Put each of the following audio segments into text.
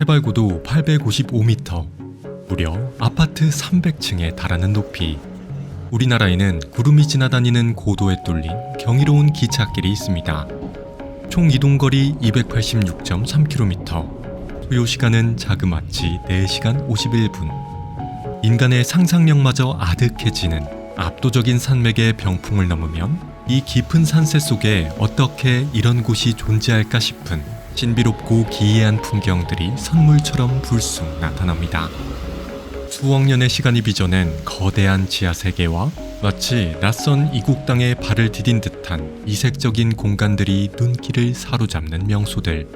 해발고도 855m, 무려 아파트 300층에 달하는 높이. 우리나라에는 구름이 지나다니는 고도에 뚫린 경이로운 기찻길이 있습니다. 총 이동거리 286.3km, 소요시간은 자그마치 4시간 51분. 인간의 상상력마저 아득해지는 압도적인 산맥의 병풍을 넘으면 이 깊은 산세 속에 어떻게 이런 곳이 존재할까 싶은 신비롭고 기이한 풍경들이 선물처럼 불쑥 나타납니다. 수억 년의 시간이 빚어낸 거대한 지하 세계와 마치 낯선 이국 땅에 발을 디딘 듯한 이색적인 공간들이 눈길을 사로잡는 명소들.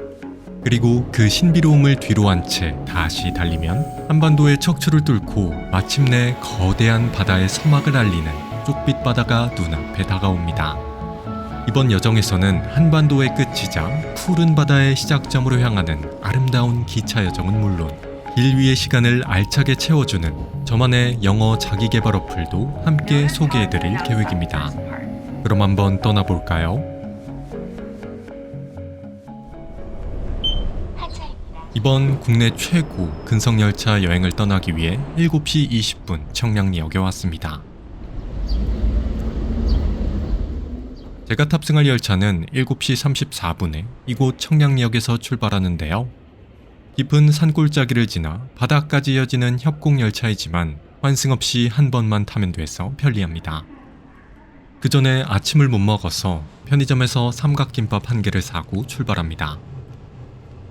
그리고 그 신비로움을 뒤로 한 채 다시 달리면 한반도의 척추를 뚫고 마침내 거대한 바다의 서막을 알리는 쪽빛 바다가 눈앞에 다가옵니다. 이번 여정에서는 한반도의 끝이자 푸른 바다의 시작점으로 향하는 아름다운 기차 여정은 물론 길 위의 시간을 알차게 채워주는 저만의 영어 자기계발 어플도 함께 소개해드릴 계획입니다. 그럼 한번 떠나볼까요? 이번 국내 최고 근성열차 여행을 떠나기 위해 7시 20분 청량리역에 왔습니다. 제가 탑승할 열차는 7시 34분에 이곳 청량리역에서 출발하는데요. 깊은 산골짜기를 지나 바다까지 이어지는 협곡열차이지만 환승 없이 한 번만 타면 돼서 편리합니다. 그 전에 아침을 못 먹어서 편의점에서 삼각김밥 한 개를 사고 출발합니다.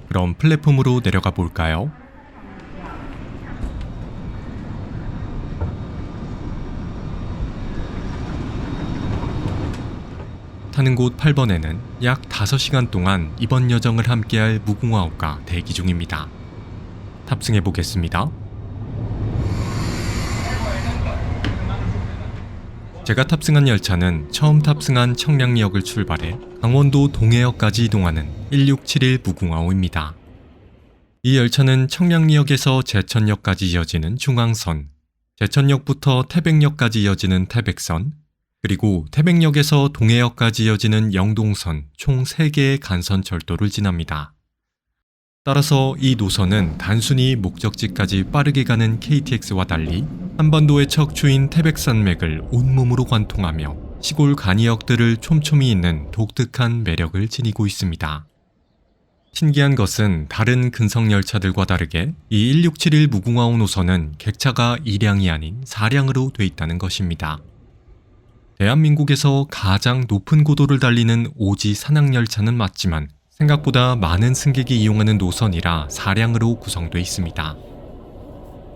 그럼 플랫폼으로 내려가 볼까요? 타는 곳 8번에는 약 5시간 동안 이번 여정을 함께할 무궁화호가 대기 중입니다. 탑승해 보겠습니다. 제가 탑승한 열차는 처음 탑승한 청량리역을 출발해 강원도 동해역까지 이동하는 1671 무궁화호입니다. 이 열차는 청량리역에서 제천역까지 이어지는 중앙선, 제천역부터 태백역까지 이어지는 태백선, 그리고 태백역에서 동해역까지 이어지는 영동선 총 3개의 간선철도를 지납니다. 따라서 이 노선은 단순히 목적지까지 빠르게 가는 KTX와 달리 한반도의 척추인 태백산맥을 온몸으로 관통하며 시골 간이역들을 촘촘히 잇는 독특한 매력을 지니고 있습니다. 신기한 것은 다른 근성열차들과 다르게 이 1671 무궁화호 노선은 객차가 2량이 아닌 4량으로 돼 있다는 것입니다. 대한민국에서 가장 높은 고도를 달리는 오지 산악열차는 맞지만 생각보다 많은 승객이 이용하는 노선이라 4량으로 구성되어 있습니다.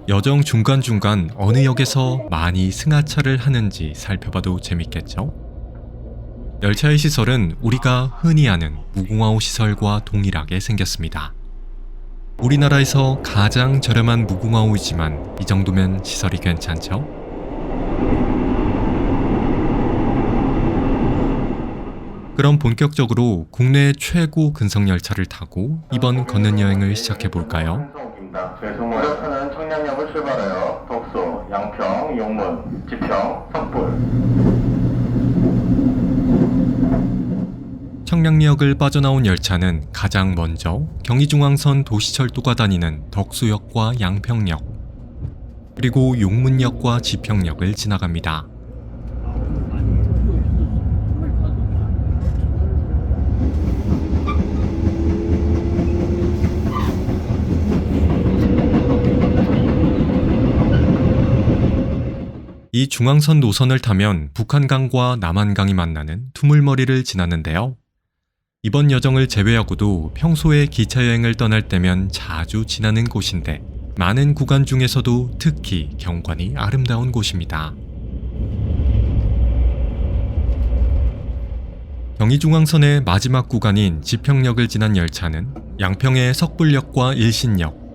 여정 중간중간 어느 역에서 많이 승하차를 하는지 살펴봐도 재밌겠죠? 열차의 시설은 우리가 흔히 아는 무궁화호 시설과 동일하게 생겼습니다. 우리나라에서 가장 저렴한 무궁화호이지만 이 정도면 시설이 괜찮죠? 그럼 본격적으로 국내 최고 근성열차를 타고 이번 걷는 여행을 시작해볼까요? 열차는 청량역을 출발하여 덕소, 양평, 용문, 지평, 석불. 청량리역을 빠져나온 열차는 가장 먼저 경의중앙선 도시철도가 다니는 덕소역과 양평역, 그리고 용문역과 지평역을 지나갑니다. 이 중앙선 노선을 타면 북한강과 남한강이 만나는 두물머리를 지나는데요. 이번 여정을 제외하고도 평소에 기차여행을 떠날 때면 자주 지나는 곳인데 많은 구간 중에서도 특히 경관이 아름다운 곳입니다. 경의중앙선의 마지막 구간인 지평역을 지난 열차는 양평의 석불역과 일신역,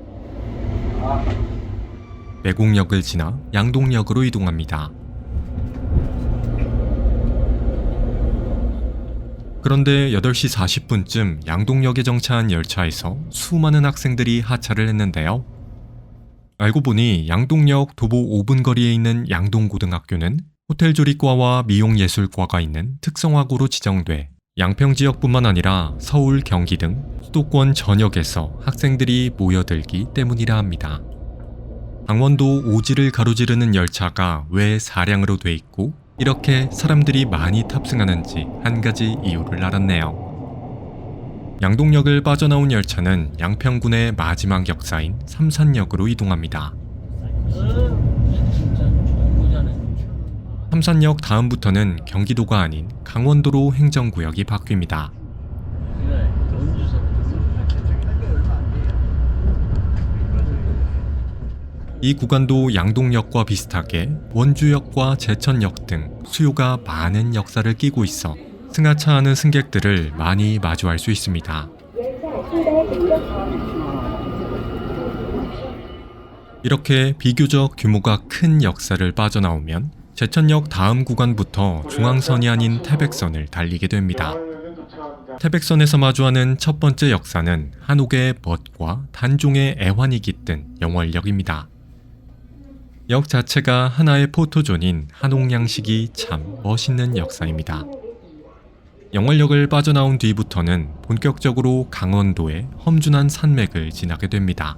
매곡역을 지나 양동역으로 이동합니다. 그런데 8시 40분쯤 양동역에 정차한 열차에서 수많은 학생들이 하차를 했는데요. 알고 보니 양동역 도보 5분 거리에 있는 양동고등학교는 호텔조리과와 미용예술과가 있는 특성화고로 지정돼 양평 지역뿐만 아니라 서울, 경기 등 수도권 전역에서 학생들이 모여들기 때문이라 합니다. 강원도 오지를 가로지르는 열차가 왜 사량으로 돼 있고 이렇게 사람들이 많이 탑승하는지 한 가지 이유를 알았네요. 양동역을 빠져나온 열차는 양평군의 마지막 역사인 삼산역으로 이동합니다. 삼산역 다음부터는 경기도가 아닌 강원도로 행정구역이 바뀝니다. 이 구간도 양동역과 비슷하게 원주역과 제천역 등 수요가 많은 역사를 끼고 있어 승하차하는 승객들을 많이 마주할 수 있습니다. 이렇게 비교적 규모가 큰 역사를 빠져나오면 제천역 다음 구간부터 중앙선이 아닌 태백선을 달리게 됩니다. 태백선에서 마주하는 첫 번째 역사는 한옥의 멋과 단종의 애환이 깃든 영월역입니다. 역 자체가 하나의 포토존인 한옥 양식이 참 멋있는 역사입니다. 영월역을 빠져나온 뒤부터는 본격적으로 강원도의 험준한 산맥을 지나게 됩니다.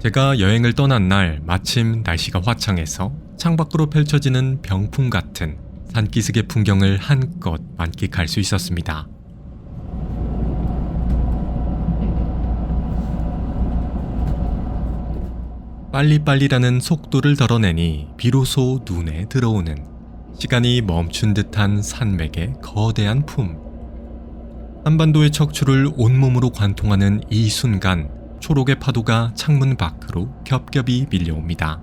제가 여행을 떠난 날 마침 날씨가 화창해서 창밖으로 펼쳐지는 병풍 같은 산기슭의 풍경을 한껏 만끽할 수 있었습니다. 빨리빨리라는 속도를 덜어내니 비로소 눈에 들어오는 시간이 멈춘 듯한 산맥의 거대한 품. 한반도의 척추를 온몸으로 관통하는 이 순간 초록의 파도가 창문 밖으로 겹겹이 밀려옵니다.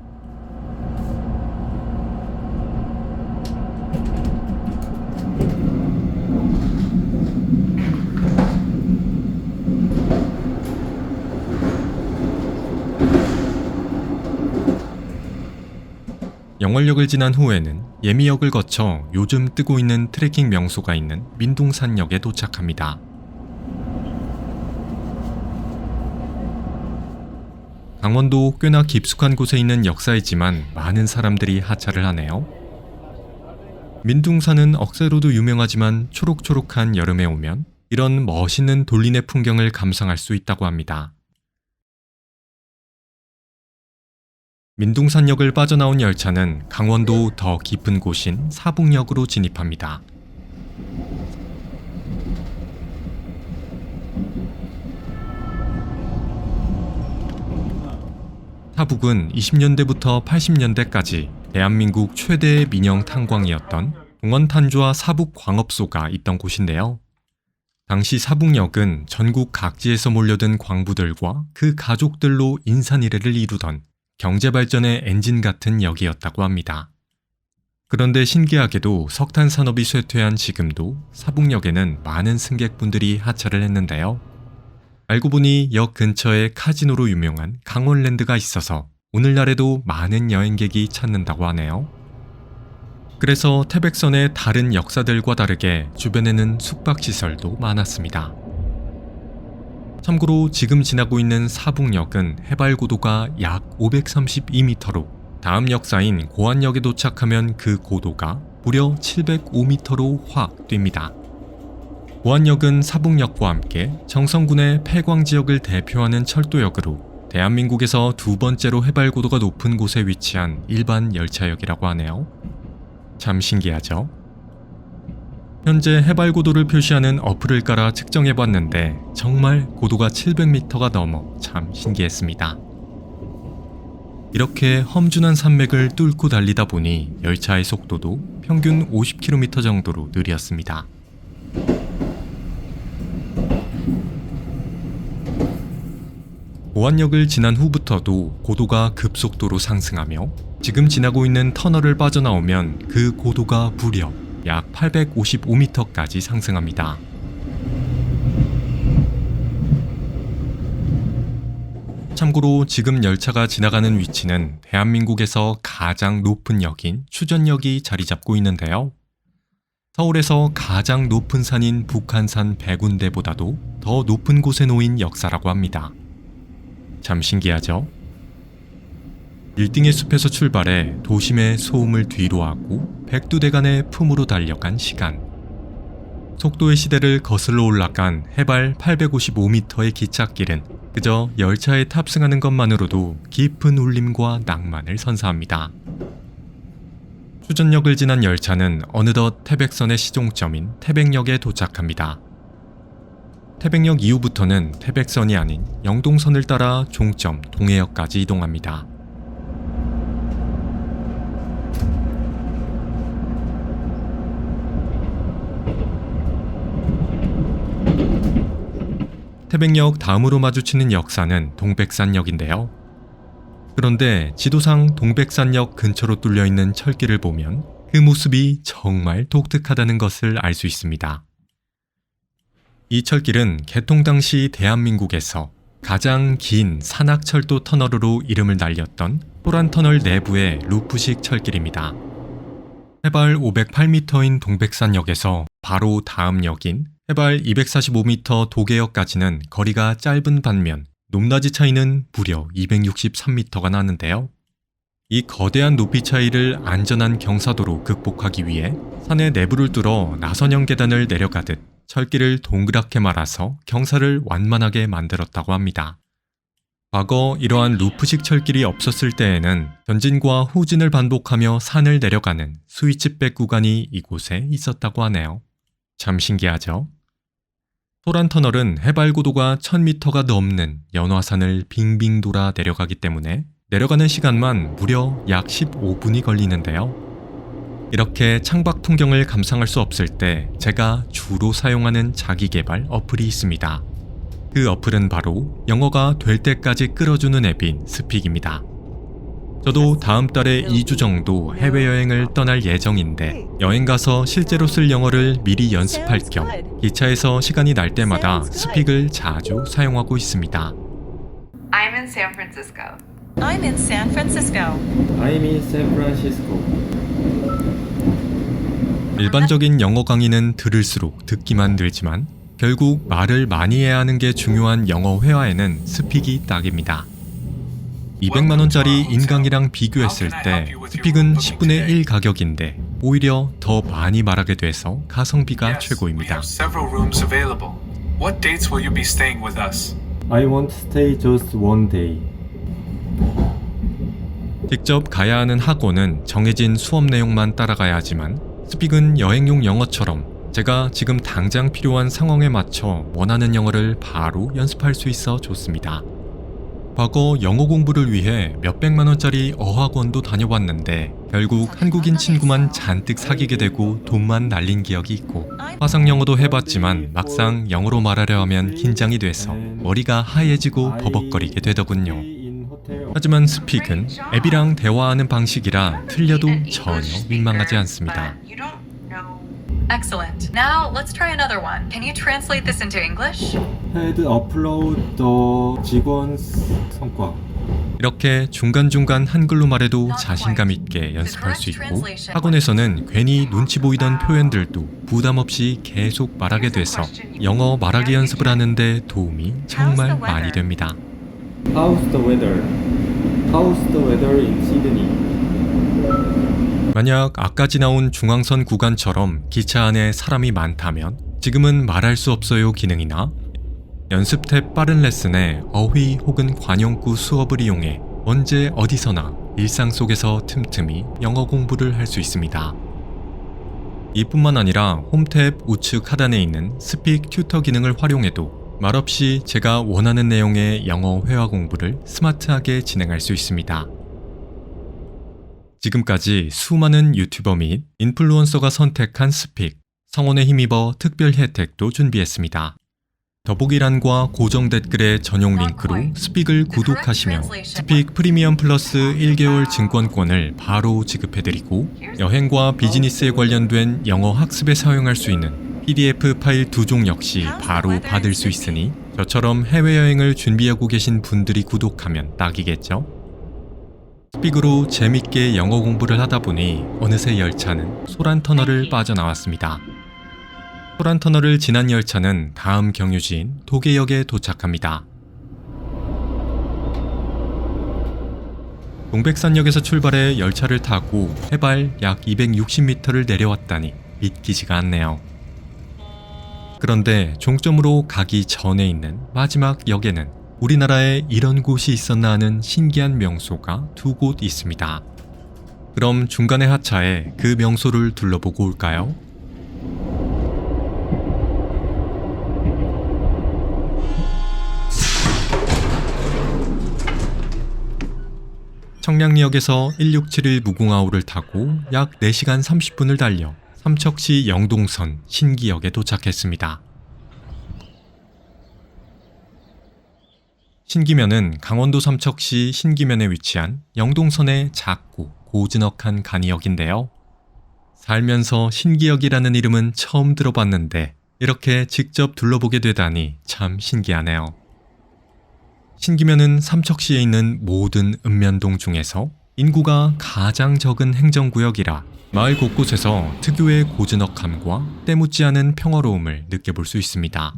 영월역을 지난 후에는 예미역을 거쳐 요즘 뜨고 있는 트레킹 명소가 있는 민둥산역에 도착합니다. 강원도 꽤나 깊숙한 곳에 있는 역사이지만 많은 사람들이 하차를 하네요. 민둥산은 억새로도 유명하지만 초록초록한 여름에 오면 이런 멋있는 돌린의 풍경을 감상할 수 있다고 합니다. 민둥산역을 빠져나온 열차는 강원도 더 깊은 곳인 사북역으로 진입합니다. 사북은 20년대부터 80년대까지 대한민국 최대의 민영 탄광이었던 동원탄주와 사북광업소가 있던 곳인데요. 당시 사북역은 전국 각지에서 몰려든 광부들과 그 가족들로 인산일해를 이루던 경제발전의 엔진 같은 역이었다고 합니다. 그런데 신기하게도 석탄 산업이 쇠퇴한 지금도 사북역에는 많은 승객분들이 하차를 했는데요. 알고 보니 역 근처에 카지노로 유명한 강원랜드가 있어서 오늘날에도 많은 여행객이 찾는다고 하네요. 그래서 태백선의 다른 역사들과 다르게 주변에는 숙박시설도 많았습니다. 참고로 지금 지나고 있는 사북역은 해발고도가 약 532m로 다음 역사인 고안역에 도착하면 그 고도가 무려 705m로 확 뜁니다. 고안역은 사북역과 함께 정선군의 폐광지역을 대표하는 철도역으로 대한민국에서 두 번째로 해발고도가 높은 곳에 위치한 일반 열차역이라고 하네요. 참 신기하죠? 현재 해발고도를 표시하는 어플을 깔아 측정해봤는데 정말 고도가 700m가 넘어 참 신기했습니다. 이렇게 험준한 산맥을 뚫고 달리다 보니 열차의 속도도 평균 50km 정도로 느렸습니다. 고안역을 지난 후부터도 고도가 급속도로 상승하며 지금 지나고 있는 터널을 빠져나오면 그 고도가 무려 약 855m까지 상승합니다. 참고로 지금 열차가 지나가는 위치는 대한민국에서 가장 높은 역인 추전역이 자리 잡고 있는데요. 서울에서 가장 높은 산인 북한산 백운대보다도 더 높은 곳에 놓인 역사라고 합니다. 참 신기하죠? 빌딩의 숲에서 출발해 도심의 소음을 뒤로하고 백두대간의 품으로 달려간 시간. 속도의 시대를 거슬러 올라간 해발 855m의 기찻길은 그저 열차에 탑승하는 것만으로도 깊은 울림과 낭만을 선사합니다. 추전역을 지난 열차는 어느덧 태백선의 시종점인 태백역에 도착합니다. 태백역 이후부터는 태백선이 아닌 영동선을 따라 종점 동해역까지 이동합니다. 태백역 다음으로 마주치는 역사는 동백산역인데요. 그런데 지도상 동백산역 근처로 뚫려있는 철길을 보면 그 모습이 정말 독특하다는 것을 알 수 있습니다. 이 철길은 개통 당시 대한민국에서 가장 긴 산악철도 터널으로 이름을 날렸던 소란터널 내부의 루프식 철길입니다. 해발 508m인 동백산역에서 바로 다음 역인 해발 245m 도계역까지는 거리가 짧은 반면 높낮이 차이는 무려 263m가 나는데요. 이 거대한 높이 차이를 안전한 경사도로 극복하기 위해 산의 내부를 뚫어 나선형 계단을 내려가듯 철길을 동그랗게 말아서 경사를 완만하게 만들었다고 합니다. 과거 이러한 루프식 철길이 없었을 때에는 전진과 후진을 반복하며 산을 내려가는 스위치백 구간이 이곳에 있었다고 하네요. 참 신기하죠? 소란터널은 해발 고도가 1000m가 넘는 연화산을 빙빙 돌아 내려가기 때문에 내려가는 시간만 무려 약 15분이 걸리는데요. 이렇게 창밖 풍경을 감상할 수 없을 때 제가 주로 사용하는 자기개발 어플이 있습니다. 그 어플은 바로 영어가 될 때까지 끌어주는 앱인 스픽입니다. 저도 다음 달에 2주 정도 해외여행을 떠날 예정인데 여행 가서 실제로 쓸 영어를 미리 연습할 겸 기차에서 시간이 날 때마다 스픽을 자주 사용하고 있습니다. I'm in San Francisco. I'm in San Francisco. I'm in San Francisco. 일반적인 영어 강의는 들을수록 듣기만 늘지만 결국 말을 많이 해야 하는 게 중요한 영어 회화에는 스픽이 딱입니다. 200만원짜리 인강이랑 비교했을 때 스픽은 10분의 1 가격인데 오히려 더 많이 말하게 돼서 가성비가 최고입니다. What dates will you be staying with us? I won't stay just one day. 직접 가야 하는 학원은 정해진 수업 내용만 따라가야 하지만 스픽은 여행용 영어처럼 제가 지금 당장 필요한 상황에 맞춰 원하는 영어를 바로 연습할 수 있어 좋습니다. 과거 영어 공부를 위해 몇백만원짜리 어학원도 다녀봤는데 결국 한국인 친구만 잔뜩 사귀게 되고 돈만 날린 기억이 있고 화상 영어도 해봤지만 막상 영어로 말하려 하면 긴장이 돼서 머리가 하얘지고 버벅거리게 되더군요. 하지만 스픽은 앱이랑 대화하는 방식이라 틀려도 전혀 민망하지 않습니다. Excellent. Now let's try another one. Can you translate this into English? Had upload the 직원's 성과. 이렇게 중간중간 한글로 말해도 자신감 있게 연습할 수 있고 학원에서는 괜히 눈치 보이던 표현들도 부담 없이 계속 말하게 돼서 영어 말하기 연습을 하는데 도움이 정말 많이 됩니다. How's the weather? How's the weather in Sydney? 만약 아까 지나온 중앙선 구간처럼 기차 안에 사람이 많다면 지금은 말할 수 없어요 기능이나 연습 탭 빠른 레슨에 어휘 혹은 관용구 수업을 이용해 언제 어디서나 일상 속에서 틈틈이 영어 공부를 할 수 있습니다. 이뿐만 아니라 홈탭 우측 하단에 있는 스픽 튜터 기능을 활용해도 말없이 제가 원하는 내용의 영어 회화 공부를 스마트하게 진행할 수 있습니다. 지금까지 수많은 유튜버 및 인플루언서가 선택한 스픽, 성원에 힘입어 특별 혜택도 준비했습니다. 더보기란과 고정 댓글의 전용 링크로 스픽을 구독하시면 스픽 프리미엄 플러스 1개월 증권권을 바로 지급해드리고 여행과 비즈니스에 관련된 영어 학습에 사용할 수 있는 PDF 파일 2종 역시 바로 받을 수 있으니 저처럼 해외여행을 준비하고 계신 분들이 구독하면 딱이겠죠? 스픽으로 재밌게 영어 공부를 하다 보니 어느새 열차는 소란터널을 빠져나왔습니다. 소란터널을 지난 열차는 다음 경유지인 도계역에 도착합니다. 동백산역에서 출발해 열차를 타고 해발 약 260m를 내려왔다니 믿기지가 않네요. 그런데 종점으로 가기 전에 있는 마지막 역에는 우리나라에 이런 곳이 있었나 하는 신기한 명소가 두 곳 있습니다. 그럼 중간에 하차해 그 명소를 둘러보고 올까요? 청량리역에서 1671 무궁화호를 타고 약 4시간 30분을 달려 삼척시 영동선 신기역에 도착했습니다. 신기면은 강원도 삼척시 신기면에 위치한 영동선의 작고 고즈넉한 간이역인데요. 살면서 신기역이라는 이름은 처음 들어봤는데 이렇게 직접 둘러보게 되다니 참 신기하네요. 신기면은 삼척시에 있는 모든 읍면동 중에서 인구가 가장 적은 행정구역이라 마을 곳곳에서 특유의 고즈넉함과 때묻지 않은 평화로움을 느껴볼 수 있습니다.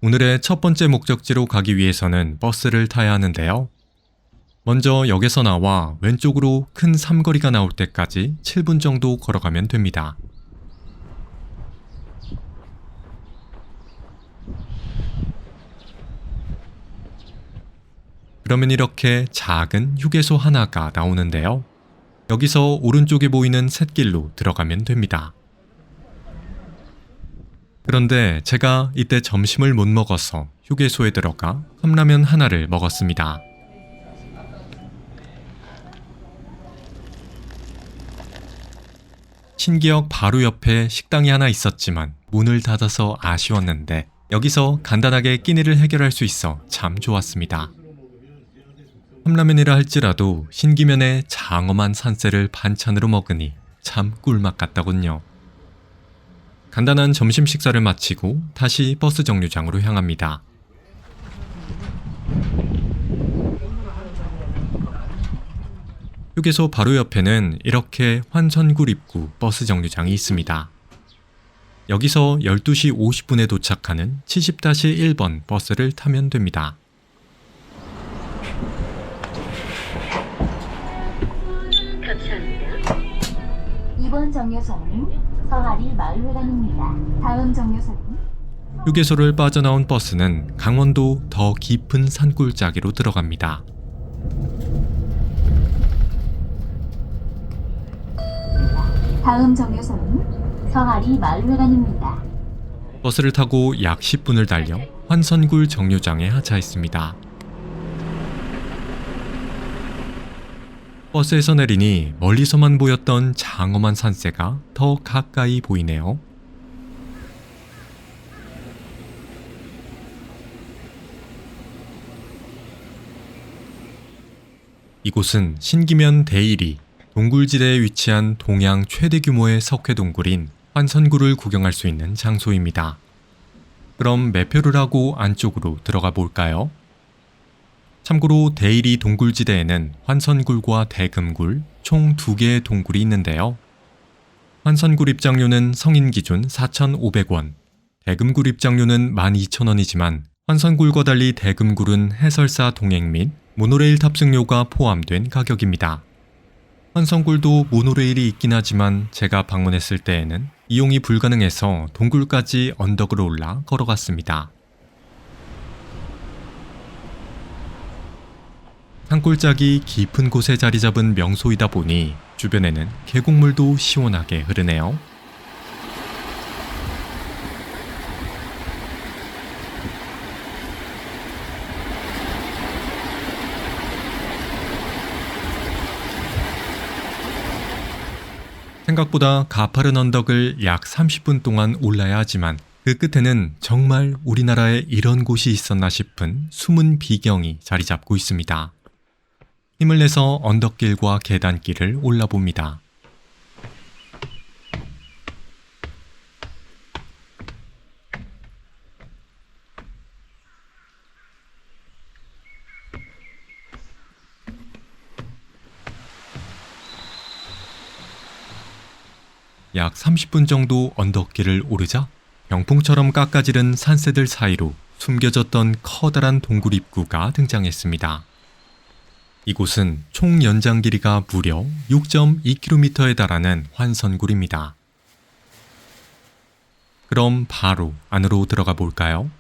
오늘의 첫 번째 목적지로 가기 위해서는 버스를 타야 하는데요. 먼저 역에서 나와 왼쪽으로 큰 삼거리가 나올 때까지 7분 정도 걸어가면 됩니다. 그러면 이렇게 작은 휴게소 하나가 나오는데요. 여기서 오른쪽에 보이는 샛길로 들어가면 됩니다. 그런데 제가 이때 점심을 못 먹어서 휴게소에 들어가 컵라면 하나를 먹었습니다. 신기역 바로 옆에 식당이 하나 있었지만 문을 닫아서 아쉬웠는데 여기서 간단하게 끼니를 해결할 수 있어 참 좋았습니다. 컵라면이라 할지라도 신기면의 장엄한 산세를 반찬으로 먹으니 참 꿀맛 같더군요. 간단한 점심 식사를 마치고 다시 버스 정류장으로 향합니다. 휴게소 바로 옆에는 이렇게 환선굴 입구 버스 정류장이 있습니다. 여기서 12시 50분에 도착하는 70-1번 버스를 타면 됩니다. 감사합니다. 이번 정류소는 서하리 마을회관입니다. 다음 정류소는 휴게소를 빠져나온 버스는 강원도 더 깊은 산골짜기로 들어갑니다. 다음 정류소는 서하리 마을회관입니다. 버스를 타고 약 10분을 달려 환선굴 정류장에 하차했습니다. 버스에서 내리니 멀리서만 보였던 장엄한 산세가 더 가까이 보이네요. 이곳은 신기면 대일이 동굴지대에 위치한 동양 최대 규모의 석회 동굴인 환선굴을 구경할 수 있는 장소입니다. 그럼 매표를 하고 안쪽으로 들어가 볼까요? 참고로 대일이 동굴지대에는 환선굴과 대금굴 총 2개의 동굴이 있는데요. 환선굴 입장료는 성인 기준 4,500원, 대금굴 입장료는 12,000원이지만 환선굴과 달리 대금굴은 해설사 동행 및 모노레일 탑승료가 포함된 가격입니다. 환선굴도 모노레일이 있긴 하지만 제가 방문했을 때에는 이용이 불가능해서 동굴까지 언덕을 올라 걸어갔습니다. 산골짜기 깊은 곳에 자리 잡은 명소이다 보니 주변에는 계곡물도 시원하게 흐르네요. 생각보다 가파른 언덕을 약 30분 동안 올라야 하지만 그 끝에는 정말 우리나라에 이런 곳이 있었나 싶은 숨은 비경이 자리 잡고 있습니다. 힘을 내서 언덕길과 계단길을 올라봅니다. 약 30분 정도 언덕길을 오르자 병풍처럼 깎아지른 산새들 사이로 숨겨졌던 커다란 동굴 입구가 등장했습니다. 이곳은 총 연장 길이가 무려 6.2km에 달하는 환선굴입니다. 그럼 바로 안으로 들어가 볼까요?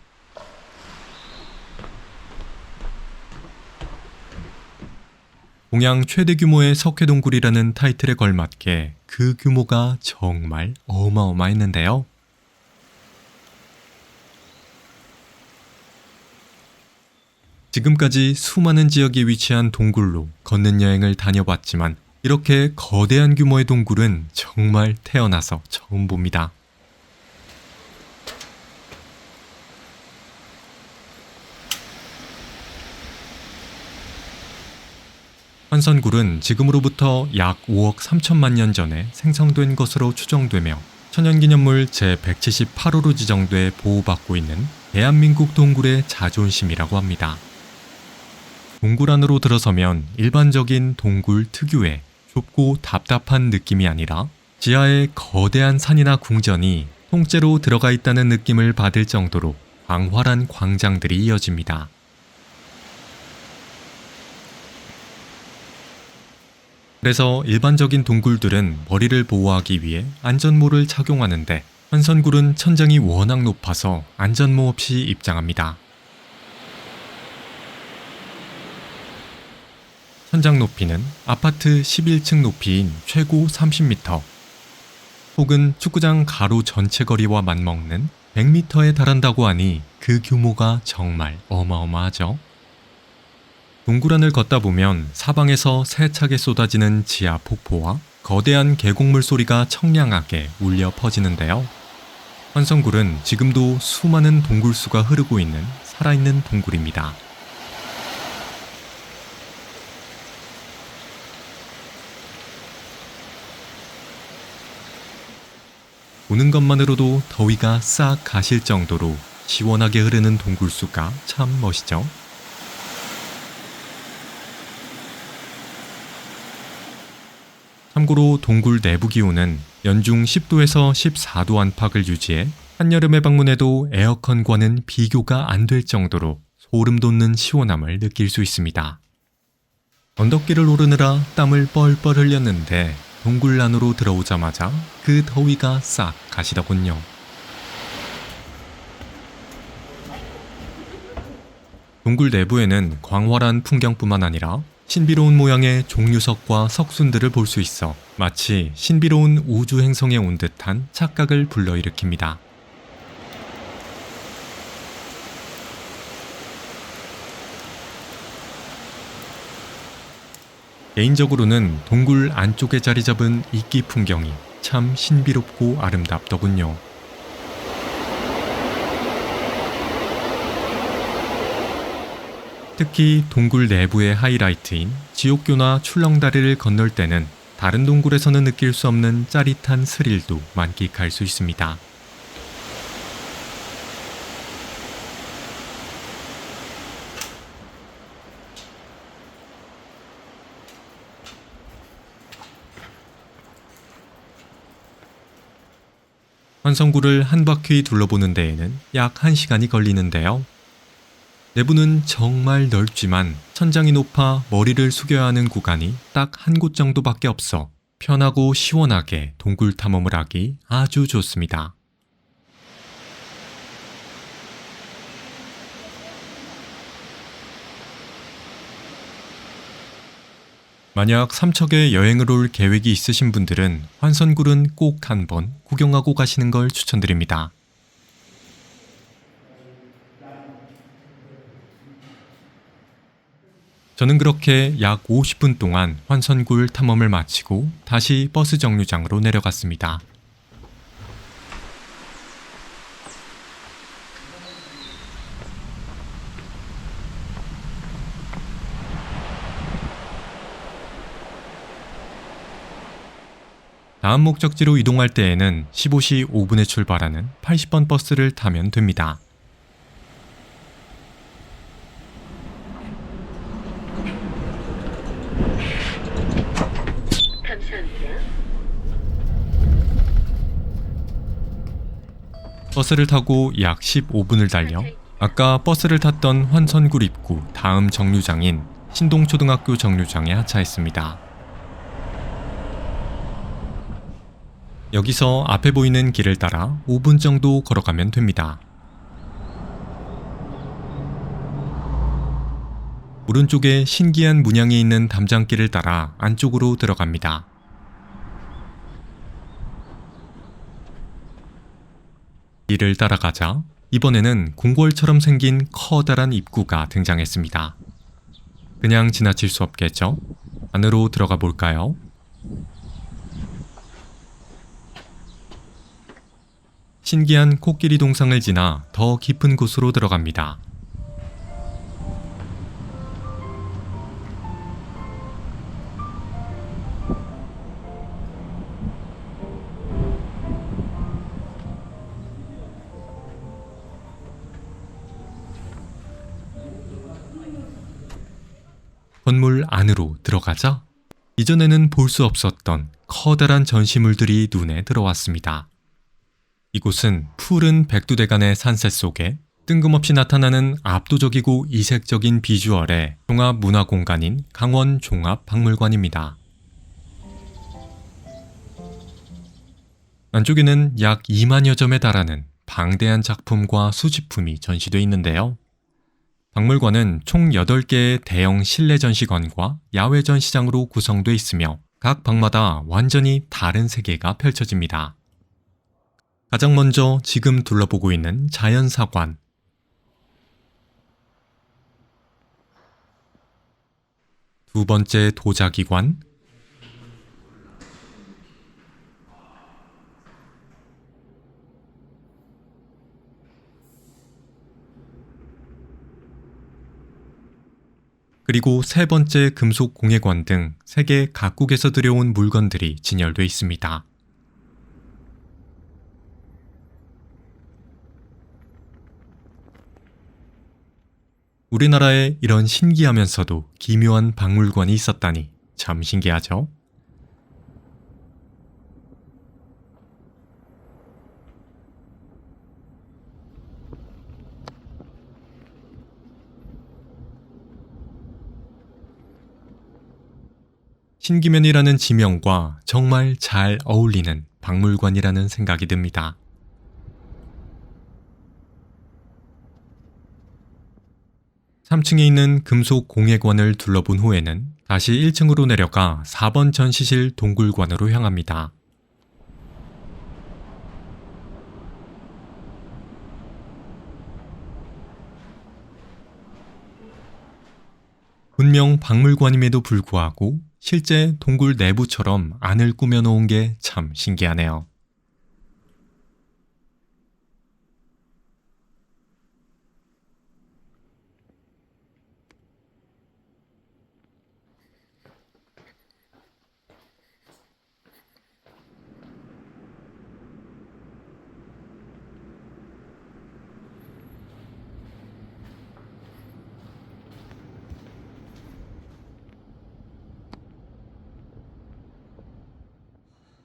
동양 최대 규모의 석회동굴이라는 타이틀에 걸맞게 그 규모가 정말 어마어마했는데요. 지금까지 수많은 지역에 위치한 동굴로 걷는 여행을 다녀봤지만 이렇게 거대한 규모의 동굴은 정말 태어나서 처음 봅니다. 환선굴은 지금으로부터 약 5억 3천만 년 전에 생성된 것으로 추정되며 천연기념물 제178호로 지정돼 보호받고 있는 대한민국 동굴의 자존심이라고 합니다. 동굴 안으로 들어서면 일반적인 동굴 특유의 좁고 답답한 느낌이 아니라 지하에 거대한 산이나 궁전이 통째로 들어가 있다는 느낌을 받을 정도로 광활한 광장들이 이어집니다. 그래서 일반적인 동굴들은 머리를 보호하기 위해 안전모를 착용하는데 환선굴은 천장이 워낙 높아서 안전모 없이 입장합니다. 천장 높이는 아파트 11층 높이인 최고 30m, 혹은 축구장 가로 전체 거리와 맞먹는 100m에 달한다고 하니 그 규모가 정말 어마어마하죠. 동굴 안을 걷다 보면 사방에서 세차게 쏟아지는 지하 폭포와 거대한 계곡물 소리가 청량하게 울려 퍼지는데요. 환선굴은 지금도 수많은 동굴수가 흐르고 있는 살아있는 동굴입니다. 보는 것만으로도 더위가 싹 가실 정도로 시원하게 흐르는 동굴수가 참 멋있죠. 참고로 동굴 내부 기온은 연중 10도에서 14도 안팎을 유지해 한여름에 방문해도 에어컨과는 비교가 안 될 정도로 소름 돋는 시원함을 느낄 수 있습니다. 언덕길을 오르느라 땀을 뻘뻘 흘렸는데 동굴 안으로 들어오자마자 그 더위가 싹 가시더군요. 동굴 내부에는 광활한 풍경뿐만 아니라 신비로운 모양의 종류석과 석순들을 볼 수 있어 마치 신비로운 우주 행성에 온 듯한 착각을 불러일으킵니다. 개인적으로는 동굴 안쪽에 자리 잡은 이끼 풍경이 참 신비롭고 아름답더군요. 특히 동굴 내부의 하이라이트인 지옥교나 출렁다리를 건널 때는 다른 동굴에서는 느낄 수 없는 짜릿한 스릴도 만끽할 수 있습니다. 환선굴을 한 바퀴 둘러보는 데에는 약 1시간이 걸리는데요. 내부는 정말 넓지만 천장이 높아 머리를 숙여야 하는 구간이 딱 한 곳 정도밖에 없어 편하고 시원하게 동굴 탐험을 하기 아주 좋습니다. 만약 삼척에 여행을 올 계획이 있으신 분들은 환선굴은 꼭 한번 구경하고 가시는 걸 추천드립니다. 저는 그렇게 약 50분 동안 환선굴 탐험을 마치고 다시 버스 정류장으로 내려갔습니다. 다음 목적지로 이동할 때에는 15시 5분에 출발하는 80번 버스를 타면 됩니다. 버스를 타고 약 15분을 달려 아까 버스를 탔던 환선굴 입구 다음 정류장인 신동초등학교 정류장에 하차했습니다. 여기서 앞에 보이는 길을 따라 5분 정도 걸어가면 됩니다. 오른쪽에 신기한 문양이 있는 담장길을 따라 안쪽으로 들어갑니다. 이를 따라가자 이번에는 궁궐처럼 생긴 커다란 입구가 등장했습니다. 그냥 지나칠 수 없겠죠? 안으로 들어가 볼까요? 신기한 코끼리 동상을 지나 더 깊은 곳으로 들어갑니다. 건물 안으로 들어가자 이전에는 볼 수 없었던 커다란 전시물들이 눈에 들어왔습니다. 이곳은 푸른 백두대간의 산세 속에 뜬금없이 나타나는 압도적이고 이색적인 비주얼의 종합문화공간인 강원종합박물관입니다. 안쪽에는 약 2만여 점에 달하는 방대한 작품과 수집품이 전시되어 있는데요. 박물관은 총 8개의 대형 실내 전시관과 야외 전시장으로 구성되어 있으며 각 방마다 완전히 다른 세계가 펼쳐집니다. 가장 먼저 지금 둘러보고 있는 자연사관. 두 번째 도자기관. 그리고 세 번째 금속 공예관 등 세계 각국에서 들여온 물건들이 진열되어 있습니다. 우리나라에 이런 신기하면서도 기묘한 박물관이 있었다니 참 신기하죠? 신기면이라는 지명과 정말 잘 어울리는 박물관이라는 생각이 듭니다. (3층에) 있는 금속 공예관을 둘러본 후에는 다시 1층으로 내려가 4번 전시실 동굴관으로 향합니다. 분명 박물관임에도 불구하고 실제 동굴 내부처럼 안을 꾸며놓은 게 참 신기하네요.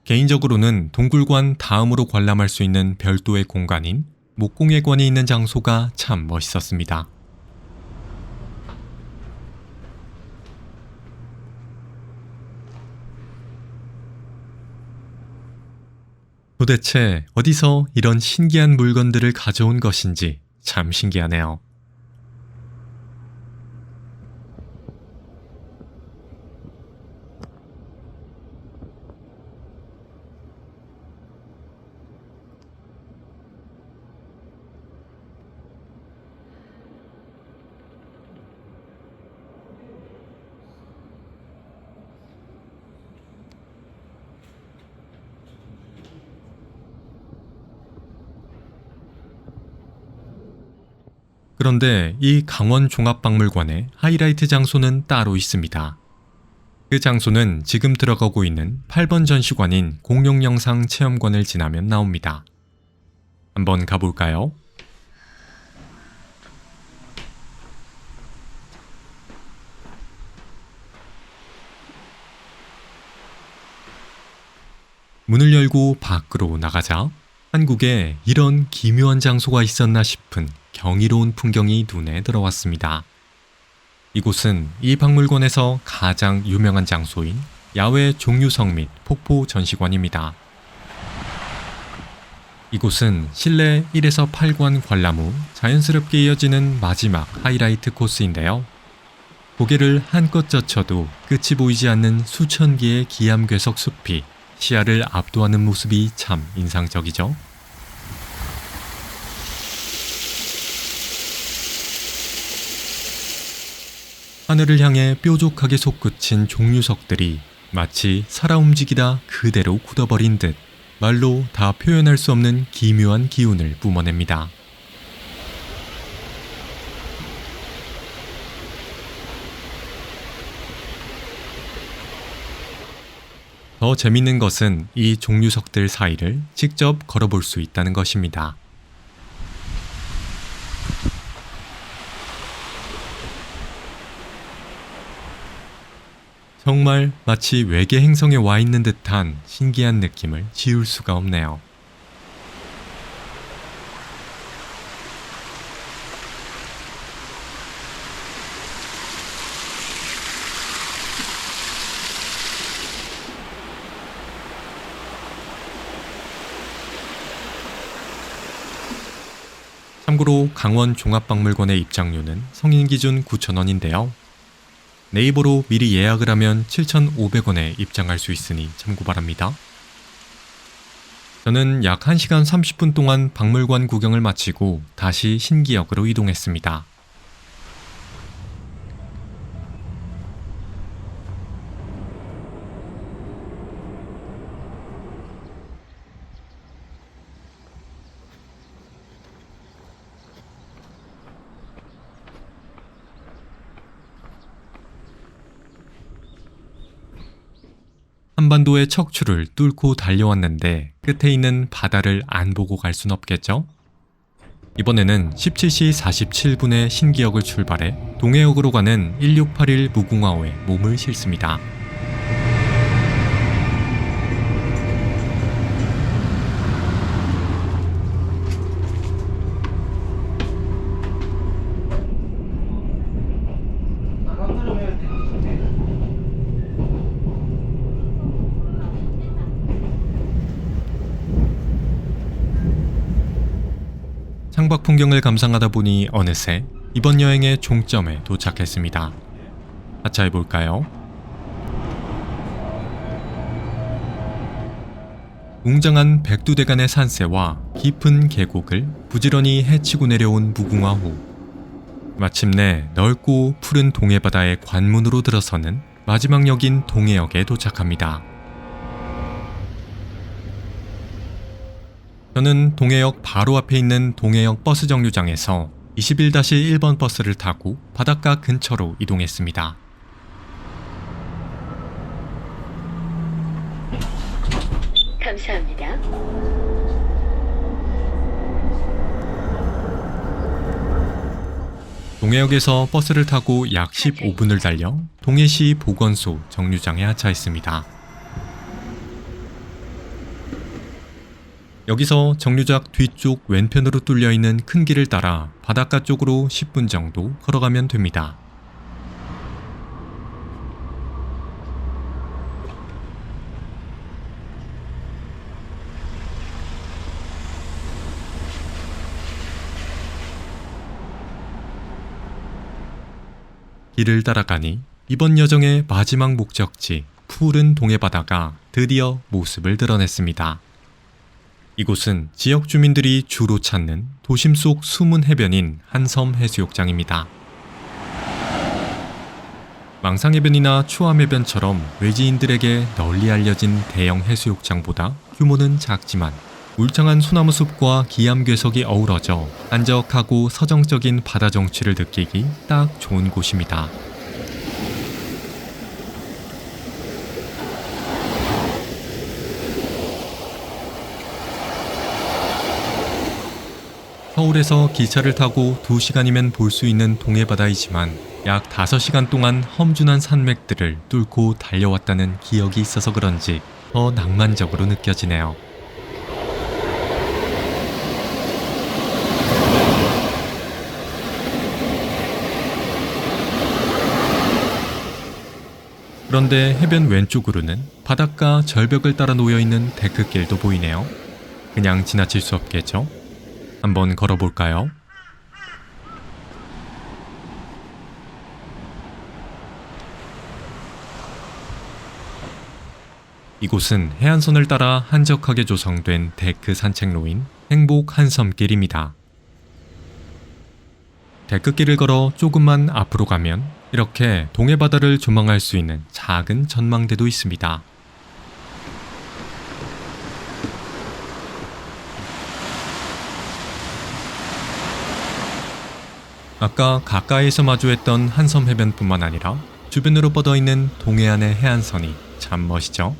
개인적으로는 동굴관 다음으로 관람할 수 있는 별도의 공간인 목공예관이 있는 장소가 참 멋있었습니다. 도대체 어디서 이런 신기한 물건들을 가져온 것인지 참 신기하네요. 그런데 이 강원종합박물관의 하이라이트 장소는 따로 있습니다. 그 장소는 지금 들어가고 있는 8번 전시관인 공룡영상 체험관을 지나면 나옵니다. 한번 가볼까요? 문을 열고 밖으로 나가자 한국에 이런 기묘한 장소가 있었나 싶은 경이로운 풍경이 눈에 들어왔습니다. 이곳은 이 박물관에서 가장 유명한 장소인 야외 종류석 및 폭포 전시관입니다. 이곳은 실내 1에서 8관 관람 후 자연스럽게 이어지는 마지막 하이라이트 코스인데요. 고개를 한껏 젖혀도 끝이 보이지 않는 수천 개의 기암괴석 숲이 시야를 압도하는 모습이 참 인상적이죠. 하늘을 향해 뾰족하게 솟구친 종류석들이 마치 살아 움직이다 그대로 굳어버린 듯 말로 다 표현할 수 없는 기묘한 기운을 뿜어냅니다. 더 재밌는 것은 이 종류석들 사이를 직접 걸어볼 수 있다는 것입니다. 정말 마치 외계 행성에 와 있는 듯한 신기한 느낌을 지울 수가 없네요. 참고로 강원 종합박물관의 입장료는 성인 기준 9,000원인데요. 네이버로 미리 예약을 하면 7,500원에 입장할 수 있으니 참고 바랍니다. 저는 약 1시간 30분 동안 박물관 구경을 마치고 다시 신기역으로 이동했습니다. 한반도의 척추를 뚫고 달려왔는데 끝에 있는 바다를 안 보고 갈 순 없겠죠? 이번에는 17시 47분에 신기역을 출발해 동해역으로 가는 1681 무궁화호에 몸을 실습니다. 창밖 풍경을 감상하다 보니 어느새 이번 여행의 종점에 도착했습니다. 하차해볼까요? 웅장한 백두대간의 산세와 깊은 계곡을 부지런히 헤치고 내려온 무궁화호. 마침내 넓고 푸른 동해바다의 관문으로 들어서는 마지막 역인 동해역에 도착합니다. 저는 동해역 바로 앞에 있는 동해역 버스 정류장에서 21-1번 버스를 타고 바닷가 근처로 이동했습니다. 감사합니다. 동해역에서 버스를 타고 약 15분을 달려 동해시 보건소 정류장에 하차했습니다. 여기서 정류장 뒤쪽 왼편으로 뚫려있는 큰 길을 따라 바닷가 쪽으로 10분 정도 걸어가면 됩니다. 길을 따라가니 이번 여정의 마지막 목적지 푸른 동해바다가 드디어 모습을 드러냈습니다. 이곳은 지역 주민들이 주로 찾는 도심 속 숨은 해변인 한섬 해수욕장입니다. 망상해변이나 추암해변처럼 외지인들에게 널리 알려진 대형 해수욕장보다 규모는 작지만 울창한 소나무 숲과 기암괴석이 어우러져 한적하고 서정적인 바다 정취를 느끼기 딱 좋은 곳입니다. 서울에서 기차를 타고 2시간이면 볼 수 있는 동해바다이지만 약 5시간 동안 험준한 산맥들을 뚫고 달려왔다는 기억이 있어서 그런지 더 낭만적으로 느껴지네요. 그런데 해변 왼쪽으로는 바닷가 절벽을 따라 놓여있는 데크길도 보이네요. 그냥 지나칠 수 없겠죠? 한번 걸어볼까요? 이곳은 해안선을 따라 한적하게 조성된 데크 산책로인 행복 한섬길입니다. 데크길을 걸어 조금만 앞으로 가면 이렇게 동해바다를 조망할 수 있는 작은 전망대도 있습니다. 아까 가까이에서 마주했던 한섬 해변뿐만 아니라 주변으로 뻗어있는 동해안의 해안선이 참 멋있죠?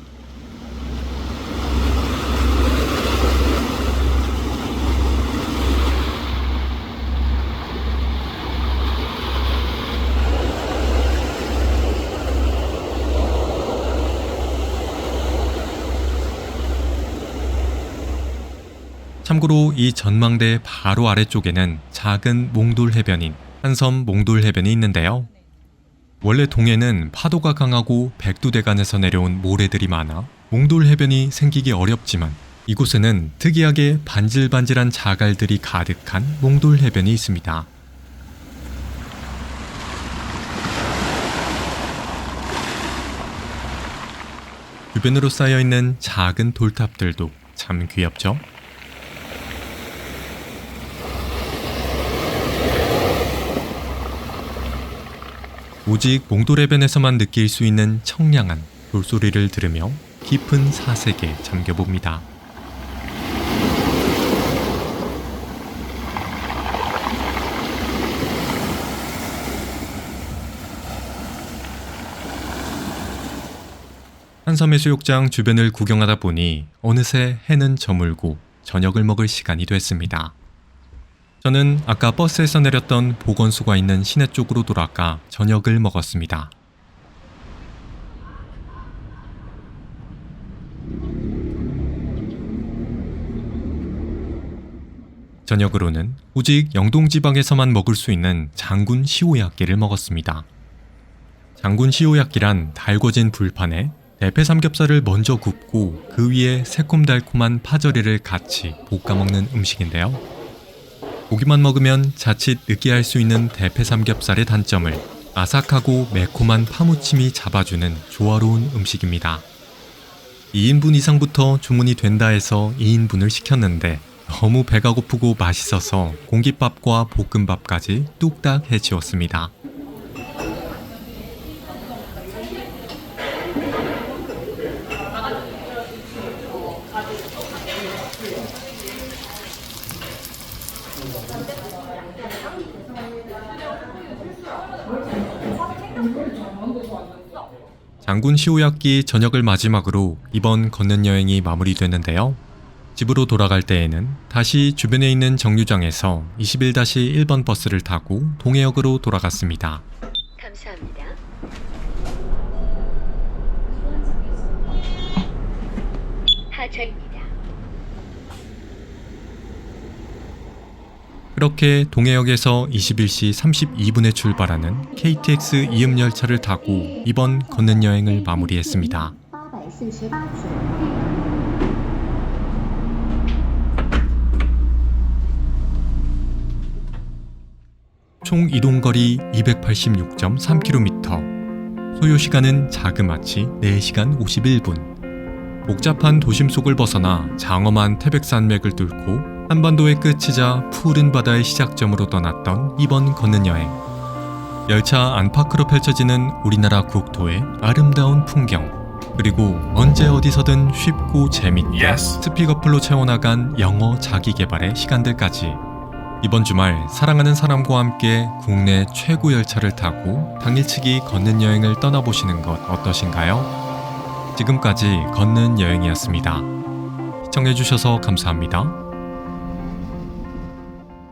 참고로 이 전망대 바로 아래쪽에는 작은 몽돌 해변인 한섬 몽돌 해변이 있는데요. 원래 동해는 파도가 강하고 백두대간에서 내려온 모래들이 많아 몽돌 해변이 생기기 어렵지만 이곳에는 특이하게 반질반질한 자갈들이 가득한 몽돌 해변이 있습니다. 주변으로 쌓여있는 작은 돌탑들도 참 귀엽죠? 오직 몽돌해변에서만 느낄 수 있는 청량한 돌소리를 들으며 깊은 사색에 잠겨봅니다. 한섬해수욕장 주변을 구경하다 보니 어느새 해는 저물고 저녁을 먹을 시간이 됐습니다. 저는 아까 버스에서 내렸던 보건소가 있는 시내 쪽으로 돌아가 저녁을 먹었습니다. 저녁으로는 오직 영동지방에서만 먹을 수 있는 장군 시오야끼를 먹었습니다. 장군 시오야끼란 달궈진 불판에 대패 삼겹살을 먼저 굽고 그 위에 새콤달콤한 파절이를 같이 볶아 먹는 음식인데요. 고기만 먹으면 자칫 느끼할 수 있는 대패 삼겹살의 단점을 아삭하고 매콤한 파무침이 잡아주는 조화로운 음식입니다. 2인분 이상부터 주문이 된다 해서 2인분을 시켰는데 너무 배가 고프고 맛있어서 공깃밥과 볶음밥까지 뚝딱 해치웠습니다. 장군 시오야끼 저녁을 마지막으로 이번 걷는 여행이 마무리됐는데요. 집으로 돌아갈 때에는 다시 주변에 있는 정류장에서 21-1번 버스를 타고 동해역으로 돌아갔습니다. 감사합니다. 하차입니다. 그렇게 동해역에서 21시 32분에 출발하는 KTX 이음열차를 타고 이번 걷는 여행을 마무리했습니다. 총 이동거리 286.3km, 소요시간은 자그마치 4시간 51분. 복잡한 도심 속을 벗어나 장엄한 태백산맥을 뚫고 한반도의 끝이자 푸른 바다의 시작점으로 떠났던 이번 걷는 여행. 열차 안팎으로 펼쳐지는 우리나라 국토의 아름다운 풍경, 그리고 언제 어디서든 쉽고 재밌게 Yes. 스피커풀로 채워나간 영어 자기개발의 시간들까지 이번 주말 사랑하는 사람과 함께 국내 최고 열차를 타고 당일치기 걷는 여행을 떠나보시는 것 어떠신가요? 지금까지 걷는 여행이었습니다. 시청해주셔서 감사합니다.